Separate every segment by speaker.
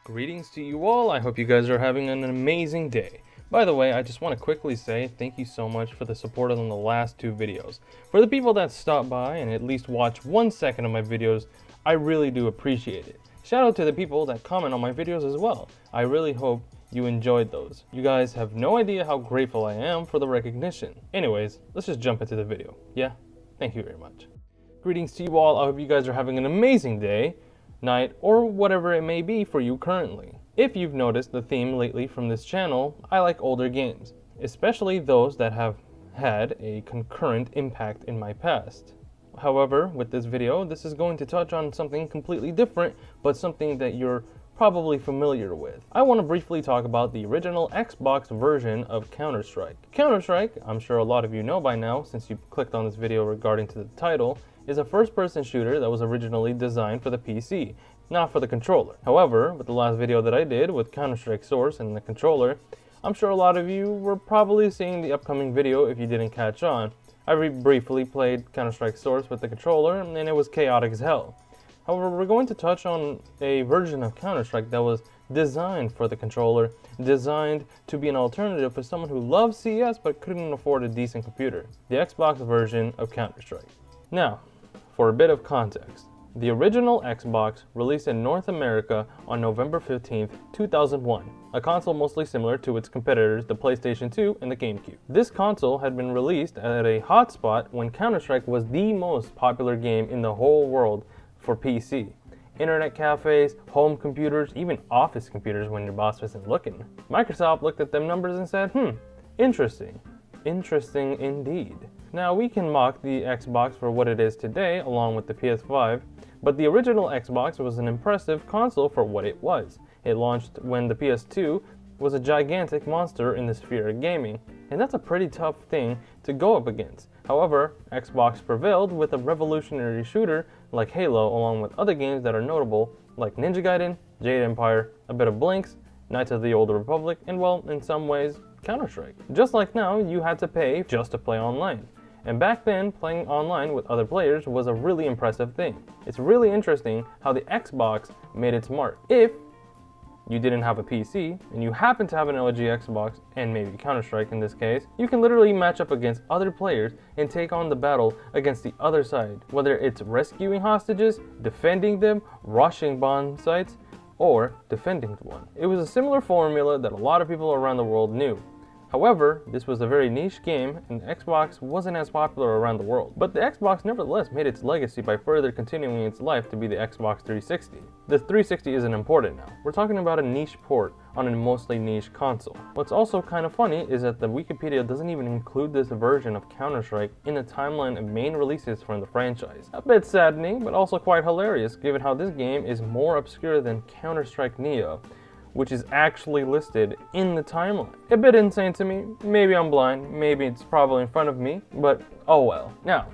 Speaker 1: Greetings to you all. I hope you guys are having an amazing day. By the way, I just want to quickly say thank you so much for the support on the last two videos. For the people that stopped by and at least watch 1 second of my videos, I really do appreciate it. Shout out to the people that comment on my videos as well. I really hope you enjoyed those. You guys have no idea how grateful I am for the recognition. Anyways, let's just jump into the video. Yeah? Thank you very much. Greetings to you all. I hope you guys are having an amazing day, night, or whatever it may be for you currently. If you've noticed the theme lately from this channel, I like older games, especially those that have had a concurrent impact in my past. However, with this video, this is going to touch on something completely different, but something that you're probably familiar with. I want to briefly talk about the original Xbox version of Counter-Strike. Counter-Strike, I'm sure a lot of you know by now since you clicked on this video regarding to the title, is a first-person shooter that was originally designed for the PC, not for the controller. However, with the last video that I did with Counter-Strike Source and the controller, I'm sure a lot of you were probably seeing the upcoming video if you didn't catch on. I briefly played Counter-Strike Source with the controller and it was chaotic as hell. However, we're going to touch on a version of Counter-Strike that was designed for the controller, designed to be an alternative for someone who loves CS but couldn't afford a decent computer. The Xbox version of Counter-Strike. Now, for a bit of context, the original Xbox released in North America on November 15th, 2001, a console mostly similar to its competitors, the PlayStation 2 and the GameCube. This console had been released at a hotspot when Counter-Strike was the most popular game in the whole world for PC. Internet cafes, home computers, even office computers when your boss wasn't looking. Microsoft looked at them numbers and said, interesting. Interesting indeed. Now we can mock the Xbox for what it is today along with the PS5, but the original Xbox was an impressive console for what it was. It launched when the PS2 was a gigantic monster in the sphere of gaming, and that's a pretty tough thing to go up against. However, Xbox prevailed with a revolutionary shooter like Halo along with other games that are notable like Ninja Gaiden, Jade Empire, a bit of Blinks, Knights of the Old Republic, and well, in some ways, Counter-Strike. Just like now, you had to pay just to play online. And back then, playing online with other players was a really impressive thing. It's really interesting how the Xbox made its mark. If you didn't have a PC, and you happen to have an LG Xbox, and maybe Counter-Strike in this case, you can literally match up against other players and take on the battle against the other side. Whether it's rescuing hostages, defending them, rushing bomb sites, or defending one. It was a similar formula that a lot of people around the world knew. However, this was a very niche game and Xbox wasn't as popular around the world. But the Xbox nevertheless made its legacy by further continuing its life to be the Xbox 360. The 360 isn't important now. We're talking about a niche port on a mostly niche console. What's also kind of funny is that the Wikipedia doesn't even include this version of Counter-Strike in the timeline of main releases from the franchise. A bit saddening, but also quite hilarious given how this game is more obscure than Counter-Strike Neo, which is actually listed in the timeline. A bit insane to me. Maybe I'm blind, maybe it's probably in front of me, but oh well. Now,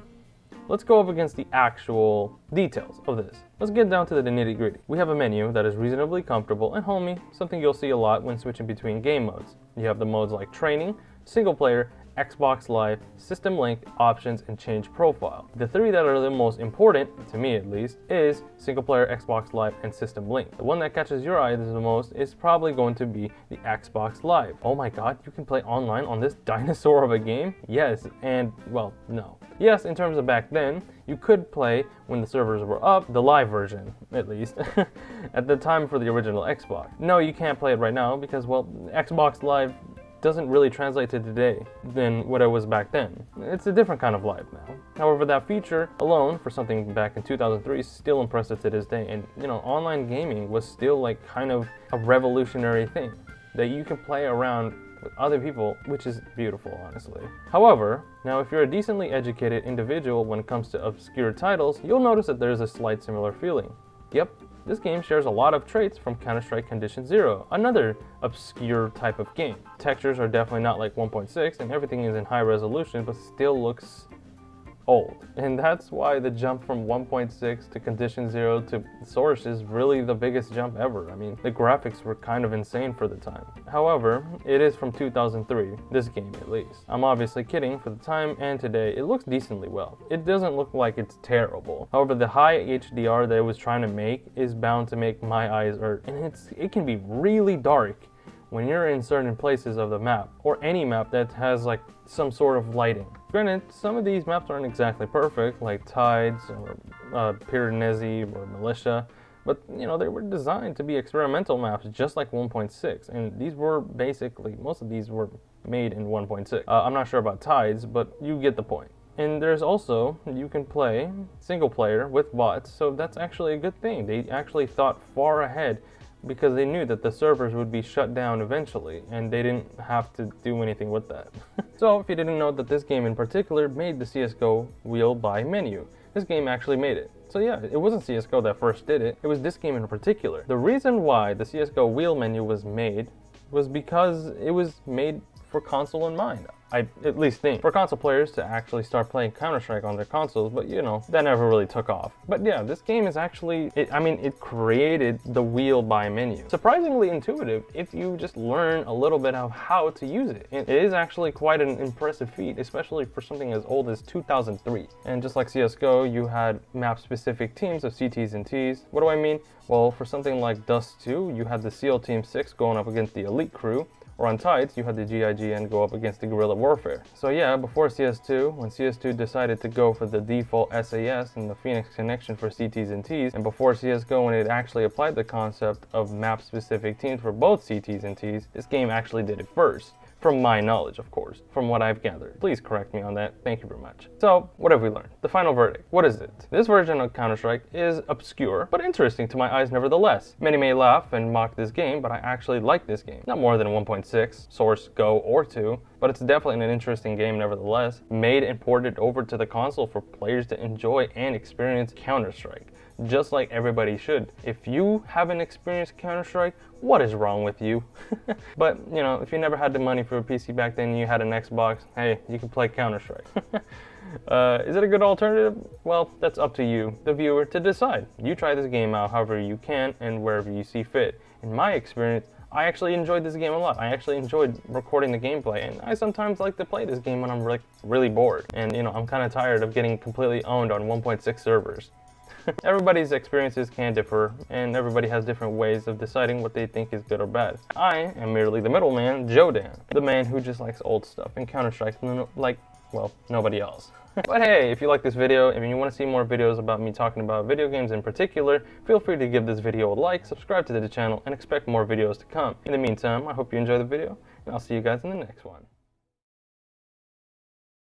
Speaker 1: let's go up against the actual details of this. Let's get down to the nitty-gritty. We have a menu that is reasonably comfortable and homey, something you'll see a lot when switching between game modes. You have the modes like training, single player, Xbox Live, System Link, Options, and Change Profile. The three that are the most important, to me at least, is single player, Xbox Live, and System Link. The one that catches your eye the most is probably going to be the Xbox Live. Oh my god, you can play online on this dinosaur of a game? Yes, and well, no. Yes, in terms of back then, you could play when the servers were up, the live version, at least, at the time for the original Xbox. No, you can't play it right now because, well, Xbox Live doesn't really translate to today than what it was back then. It's a different kind of live now. However, that feature alone for something back in 2003 is still impressive to this day, and online gaming was still like kind of a revolutionary thing that you can play around with other people, which is beautiful, honestly. However, now if you're a decently educated individual when it comes to obscure titles, you'll notice that there's a slight similar feeling. Yep, this game shares a lot of traits from Counter-Strike Condition Zero, another obscure type of game. Textures are definitely not like 1.6 and everything is in high resolution but still looks old. And that's why the jump from 1.6 to Condition Zero to Source is really the biggest jump ever. I mean, the graphics were kind of insane for the time. However, it is from 2003, this game at least. I'm obviously kidding. For the time and today, it looks decently well. It doesn't look like it's terrible. However, the high HDR that it was trying to make is bound to make my eyes hurt, and it can be really dark when you're in certain places of the map, or any map that has like some sort of lighting. Granted, some of these maps aren't exactly perfect, like Tides or Piranesi or Militia, but you know, they were designed to be experimental maps just like 1.6, and these were basically, most of these were made in 1.6. I'm not sure about Tides, but you get the point. And there's also, you can play single player with bots, so that's actually a good thing. They actually thought far ahead because they knew that the servers would be shut down eventually, and they didn't have to do anything with that. So if you didn't know that this game in particular made the CSGO wheel by menu, this game actually made it. So yeah, it wasn't CSGO that first did it, it was this game in particular. The reason why the CSGO wheel menu was made was because it was made for console in mind. I at least think. For console players to actually start playing Counter-Strike on their consoles, but you know, that never really took off. But yeah, this game is actually, it created the wheel by menu. Surprisingly intuitive if you just learn a little bit of how to use it. It is actually quite an impressive feat, especially for something as old as 2003. And just like CSGO, you had map-specific teams of CTs and Ts. What do I mean? Well, for something like Dust 2, you had the SEAL Team 6 going up against the Elite Crew, or on Tides, you had the GIGN go up against the Guerrilla Warfare. So yeah, before CS2, when CS2 decided to go for the default SAS and the Phoenix connection for CTs and Ts, and before CSGO when it actually applied the concept of map-specific teams for both CTs and Ts, this game actually did it first. From my knowledge, of course, from what I've gathered. Please correct me on that, thank you very much. So, what have we learned? The final verdict. What is it? This version of Counter-Strike is obscure, but interesting to my eyes nevertheless. Many may laugh and mock this game, but I actually like this game. Not more than 1.6, Source, Go, or 2, but it's definitely an interesting game nevertheless, made and ported over to the console for players to enjoy and experience Counter-Strike. Just like everybody should. If you haven't experienced Counter-Strike, what is wrong with you? But, you know, if you never had the money for a PC back then and you had an Xbox, hey, you can play Counter-Strike. Is it a good alternative? Well, that's up to you, the viewer, to decide. You try this game out however you can and wherever you see fit. In my experience, I actually enjoyed this game a lot. I actually enjoyed recording the gameplay, and I sometimes like to play this game when I'm like really bored. And, you know, I'm kind of tired of getting completely owned on 1.6 servers. Everybody's experiences can differ, and everybody has different ways of deciding what they think is good or bad. I am merely the middleman, Jodan, the man who just likes old stuff and Counter-Strike like, well, nobody else. But hey, if you like this video and you want to see more videos about me talking about video games in particular, feel free to give this video a like, subscribe to the channel, and expect more videos to come. In the meantime, I hope you enjoy the video, and I'll see you guys in the next one.